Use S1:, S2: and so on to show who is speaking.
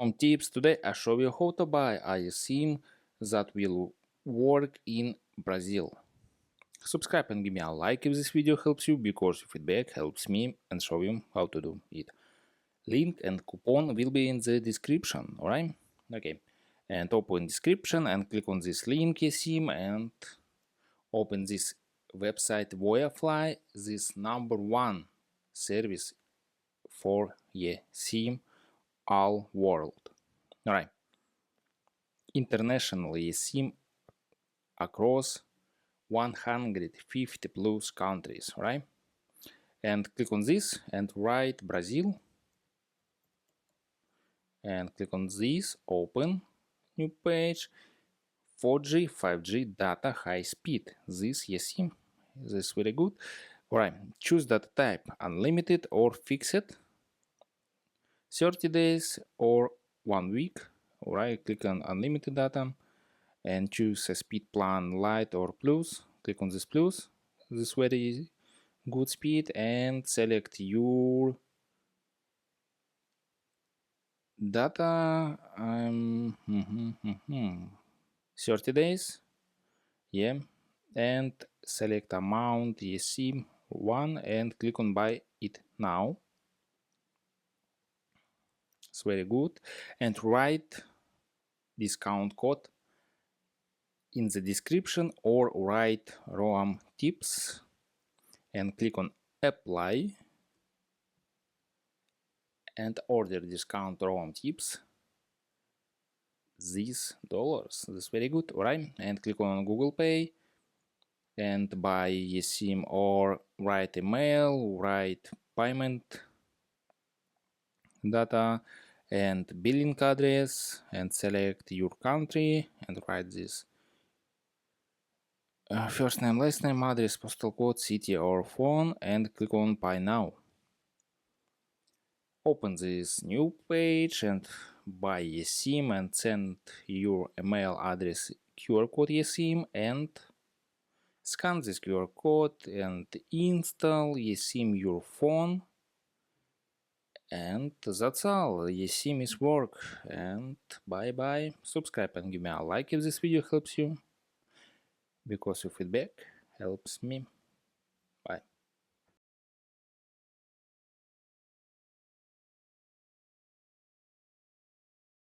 S1: On tips, today I show you how to buy eSim that will work in Brazil. Subscribe and give me a like if this video helps you, because your feedback helps me and show you how to do it. Link and coupon will be in the description, alright? Okay. And open description and click on this link eSim and open this website Voyafly, this #1 service for eSim all world. Alright. Internationally eSim across 150 plus countries, right? And click on this and write Brazil and click on this, open new page. 4G, 5G data high speed. This eSim, this is very good. Alright, choose data type, unlimited or fixed, 30 days or 1 week. Alright, click on unlimited data and choose a speed plan light or plus. Click on this plus, this very good speed, and select your data. 30 days, yeah, and select amount eSim 1 and click on buy it now. It's very good, and write discount code in the description or write ROAM tips and click on apply and order discount ROAM tips. These dollars, this is very good, alright? And click on Google Pay and buy eSim, or write email, write payment data and billing address and select your country and write this first name, last name, address, postal code, city or phone, and click on Pay Now. Open this new page and buy eSim and send your email address QR code eSim and scan this QR code and install eSim your phone. And that's all. eSim is work. And bye bye. Subscribe and give me a like if this video helps you, because your feedback helps me. Bye.